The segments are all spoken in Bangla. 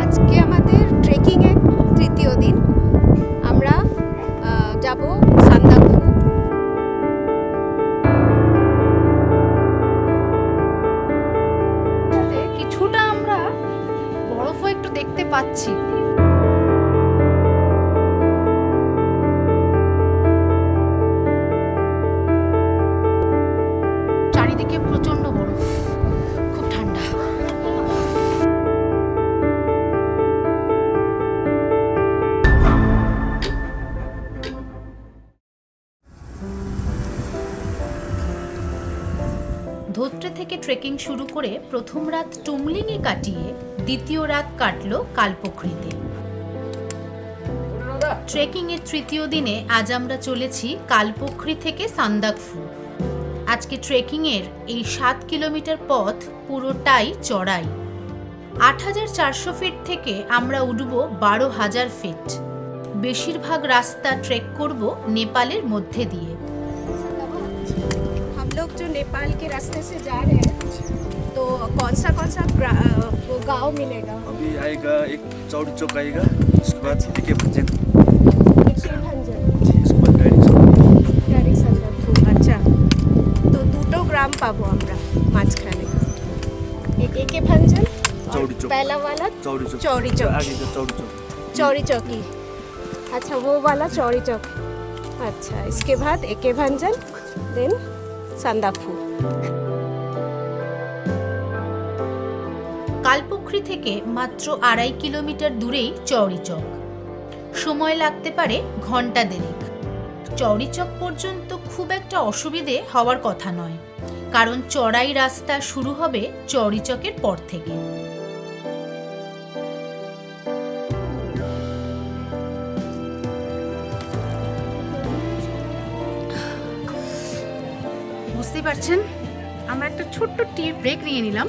আজকে আমাদের ট্রেকিংয়ের তৃতীয় দিন। আমরা যাব সান্দাকফু। কিছুটা আমরা বরফও একটু দেখতে পাচ্ছি। চারিদিকে প্রচন্ড বরফ, খুব ঠান্ডা। ধোত্রে থেকে ট্রেকিং শুরু করে প্রথম রাত টুমলিংয়ে কাটিয়ে দ্বিতীয় রাত কাটলো কালপোখরিতে। ট্রেকিং এর তৃতীয় দিনে আজ আমরা চলেছি কালপোখরি থেকে সান্দাকফু। আজকে ট্রেকিং এর এই 7 কিলোমিটার পথ পুরোটাই চড়াই। ৮৪০০ ফিট থেকে আমরা উঠব ১২,০০০ ফিট। বেশিরভাগ রাস্তা ট্রেক করব নেপালের মধ্যে দিয়ে। लोग जो नेपाल के रास्ते से जा रहे हैं तो कौन सा गांव मिलेगा? अभी आएगा एक चौड़ी चौक आएगा, उसके बाद एके भंजन। আচ্ছা, তো দুটো গ্রাম পাবো আমরা মাঝখানে। एक एके भंजन, चौड़ी चौक, पहला वाला चौड़ी चौक, चौड़ी चौक, आगे का चौड़ी चौक, चौड़ी चौकी। अच्छा, वो वाला चौड़ी चौक। अच्छा, इसके बाद एके भंजन, देन সান্দাকফু। কালপোখরি থেকে মাত্র ২.৫ কিলোমিটার দূরেই চৌড়িচক। সময় লাগতে পারে ঘন্টা দেড়েক। চৌড়িচক পর্যন্ত খুব একটা অসুবিধে হওয়ার কথা নয়, কারণ চড়াই রাস্তা শুরু হবে চৌড়িচকের পর থেকে। বুঝতেই পারছেন, আমরা একটা ছোট্ট টি ব্রেক নিয়ে নিলাম।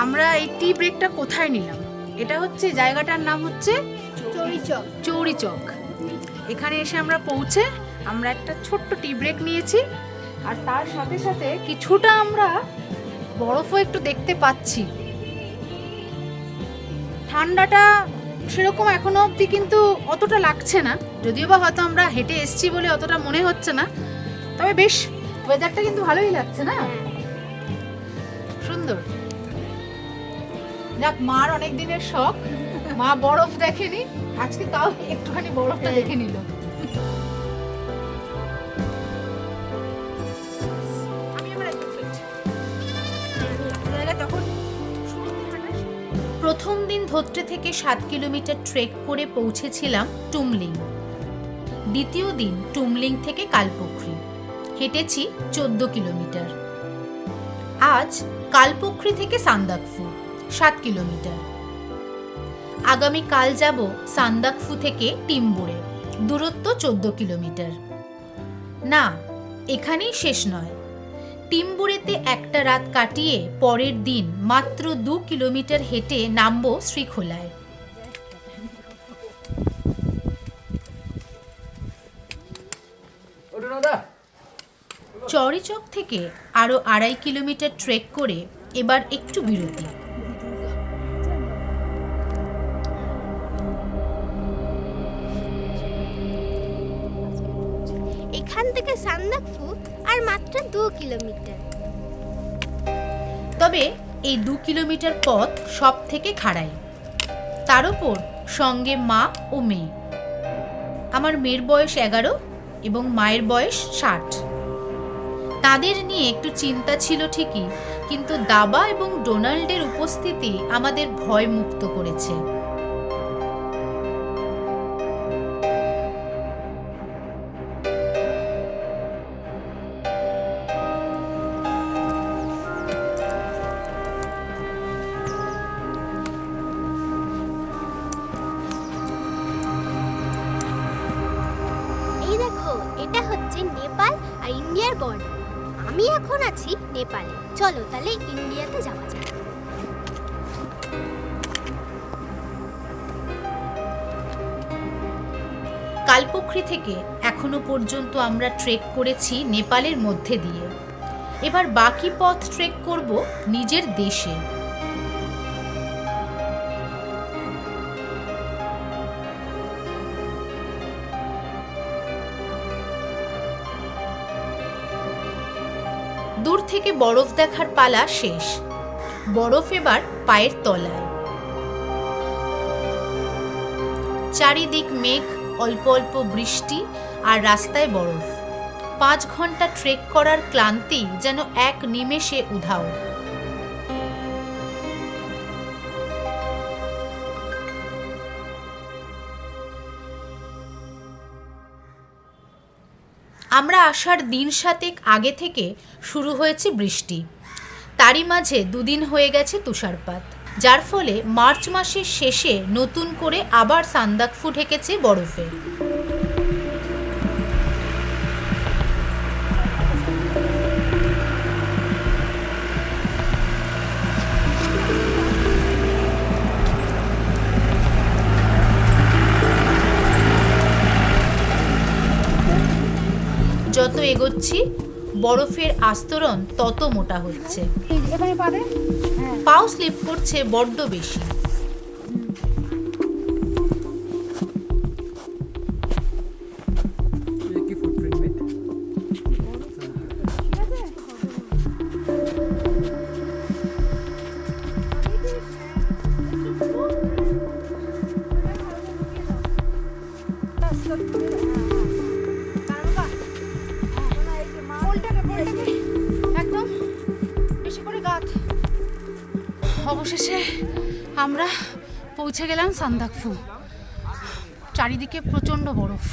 আমরা এই টি ব্রেকটা কোথায় নিলাম? এটা হচ্ছে, জায়গাটার নাম হচ্ছে চৌড়িচক। এখানে এসে আমরা পৌঁছে আমরা একটা ছোট্ট টি ব্রেক নিয়েছি, আর তার সাথে সাথে কিছুটা আমরা বরফও একটু দেখতে পাচ্ছি। ঠান্ডাটা সেরকম এখনো অবধি কিন্তু অতটা লাগছে না, যদিও বা হয়তো আমরা হেঁটে এসছি বলে অতটা মনে হচ্ছে না। তবে বেশ ওয়েদারটা কিন্তু ভালোই লাগছে না? সুন্দর। যাক, মার অনেক দিনের শখ, মা বরফ দেখেনি, আজকে তাও একটুখানি বরফটা দেখে নিল। প্রথম দিন ধোত্রে থেকে 7 কিলোমিটার ট্রেক করে পৌঁছেছিলাম টুমলিং। দ্বিতীয় দিন টুমলিং থেকে কালপোখরি হেঁটেছি 14 কিলোমিটার। আজ কালপোখরি থেকে সান্দাকফু 7 কিলোমিটার। আগামীকাল যাব সান্দাকফু থেকে টিম্বুরে, দূরত্ব 14 কিলোমিটার। না, এখানেই শেষ নয়। টিম্বুরেতে একটা রাত কাটিয়ে পরের দিন মাত্র 2 কিলোমিটার হেঁটে নামবো শ্রীখোলায়। চৌড়িচক থেকে আরো 2.5 কিলোমিটার ট্রেক করে এবার একটু বিরতি। এখান থেকে সান্দাকফু আর মাত্র 2 কিলোমিটার। তবে এই 2 কিলোমিটার পথ সব থেকে খাড়াই, তার উপর সঙ্গে মা ও মেয়ে। আমার মেয়ের বয়স 11 এবং মায়ের বয়স 60। তাদের নিয়ে একটু চিন্তা ছিল ঠিকই, কিন্তু দাবা এবং ডোনাল্ডের উপস্থিতি আমাদের ভয় মুক্ত করেছে। এই দেখো, এটা হচ্ছে নেপাল আর ইন্ডিয়ার বর্ডার। আমি এখন আছি নেপালে। চলো তাহলে ইন্ডিয়াতে যাওয়া যাক। কালপোখরি থেকে এখনো পর্যন্ত আমরা ট্রেক করেছি নেপালের মধ্যে দিয়ে। এবার বাকি পথ ট্রেক করব নিজের দেশে। দূর থেকে বরফ দেখার পালা শেষ। বরফ এবার পায়ের তলায়। চারিদিক মেঘ, অল্প অল্প বৃষ্টি আর রাস্তায় বরফ। 5 ঘন্টা ট্রেক করার ক্লান্তি যেন এক নিমেষে উধাও। আমরা আসার দিন 7 আগে থেকে শুরু হয়েছে বৃষ্টি। তারই মাঝে 2 দিন হয়ে গেছে তুষারপাত, যার ফলে মার্চ মাসের শেষে নতুন করে আবার সান্দাকফু ঢেকেছে বরফে। যত এগোচ্ছি বরফের আস্তরণ তত মোটা হচ্ছে। পাও স্লিপ করছে বড্ড বেশি। অবশেষে আমরা পৌঁছে গেলাম সান্দাকফু। চারিদিকে প্রচণ্ড বরফ,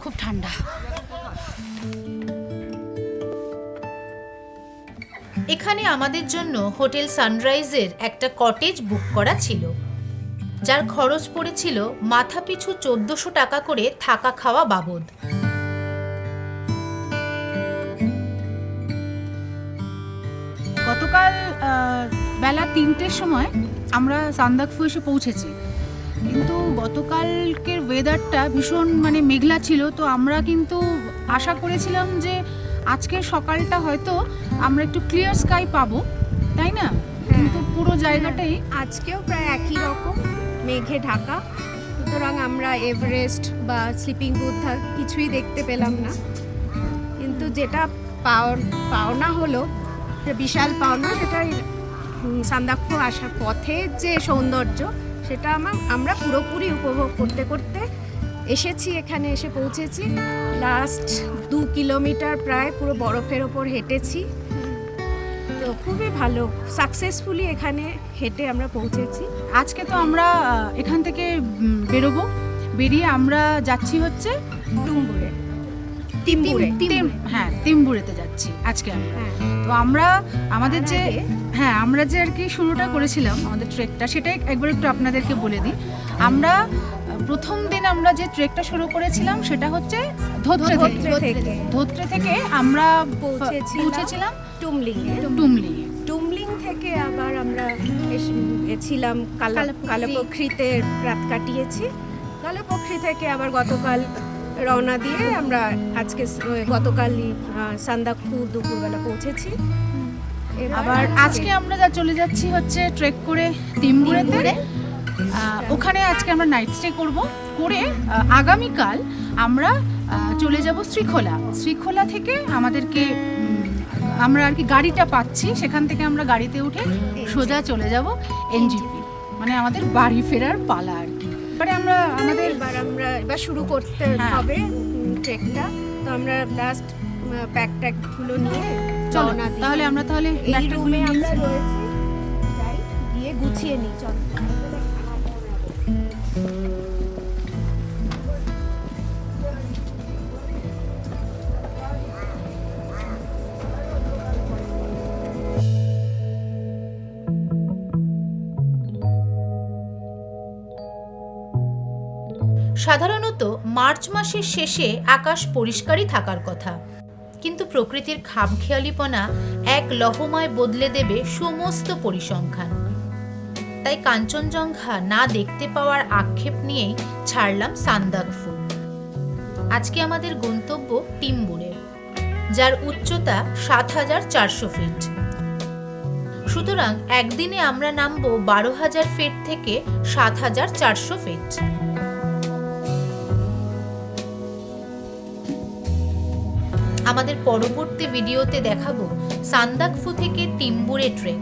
খুব ঠান্ডা। এখানে আমাদের জন্য হোটেল সানরাইজের একটা কটেজ বুক করা ছিল, যার খরচ পড়েছিল মাথাপিছু 1400 টাকা করে থাকা খাওয়া বাবদ। গতকাল বেলা 3টের সময় আমরা সান্দাকফু এসে পৌঁছেছি, কিন্তু গতকালকের ওয়েদারটা ভীষণ মেঘলা ছিল। তো আমরা কিন্তু আশা করেছিলাম যে আজকের সকালটা হয়তো আমরা একটু ক্লিয়ার স্কাই পাবো, তাই না? কিন্তু পুরো জায়গাটাই আজকেও প্রায় একই রকম মেঘে ঢাকা। সুতরাং আমরা এভারেস্ট বা স্লিপিং বুথ কিছুই দেখতে পেলাম না। কিন্তু যেটা পাওনা হলো, বিশাল পাওনা, সেটাই সান্দাকফু আসার পথে যে সৌন্দর্য, সেটা আমরা পুরোপুরি উপভোগ করতে করতে এসেছি। এখানে এসে পৌঁছেছি। লাস্ট 2 কিলোমিটার প্রায় পুরো বরফের ওপর হেঁটেছি। তো খুবই ভালো, সাকসেসফুলি এখানে হেঁটে আমরা পৌঁছেছি। আজকে তো আমরা এখান থেকে বেরোবো, বেরিয়ে আমরা যাচ্ছি হচ্ছে তিম্বুরেতে যাচ্ছি আজকে আমরা। তো আমরা আমাদের আমরা যে আর কি শুরুটা করেছিলাম আমাদের ট্রেকটা, সেটাই একবার একটু আপনাদেরকে বলে দিই। আমরা প্রথম দিন আমরা যে ট্রেকটা শুরু করেছিলাম সেটা হচ্ছে ধোত্রে থেকে আমরা পৌঁছেছিলাম টুমলিং থেকে আবার আমরা ছিলাম কালোপোখরিতে রাত কাটিয়েছি। কালোপোখরি থেকে আবার গতকাল রওনা দিয়ে আমরা গতকালই সান্দাকফু দুপুরবেলা পৌঁছেছি। আবার আজকে আমরা চলে যাচ্ছি হচ্ছে ট্রেক করে তিম্বুরেতে। ওখানে আজকে আমরা নাইট স্টে করে আগামীকাল আমরা চলে যাব শ্রীখোলা থেকে আমাদেরকে আমরা আর কি গাড়িটা পাচ্ছি, সেখান থেকে আমরা গাড়িতে উঠে সোজা চলে যাব এনজিপি, আমাদের বাড়ি ফেরার পালা আর কি। এবার শুরু করতে হবে ট্রেকটা। তো আমরা লাস্ট প্যাকগুলো নিয়ে চলো, তাহলে আমরা এই রুমে আমরা রয়েছি, যাই গিয়ে গুছিয়ে নিই। চলো। সাধারণত মার্চ মাসের শেষে আকাশ পরিষ্কারই থাকার কথা, কিন্তু প্রকৃতির খামখেয়ালিপনা এক লহমায় বদলে দেবে সমস্ত পরিসংখ্যান। তাই কাঞ্চনজঙ্ঘা না দেখতে পাওয়ার আক্ষেপ নিয়েই ছাড়লাম সান্দাকফু। আজকে আমাদের গন্তব্য টিম্বুরে, যার উচ্চতা ৭,৪০০ ফিট। সুতরাং একদিনে আমরা নামবো ১২,০০০ ফিট থেকে ৭,৪০০ ফিট। আমাদের পরবর্তী ভিডিওতে দেখাবো সান্দাকফু থেকে টিম্বুরে ট্রেক,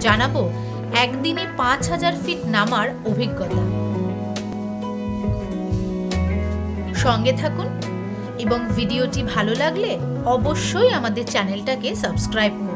জানাবো একদিনে 5000 ফিট নামার অভিজ্ঞতা। সঙ্গে থাকুন এবং ভিডিওটি ভালো লাগলে অবশ্যই আমাদের চ্যানেলটাকে সাবস্ক্রাইব করুন।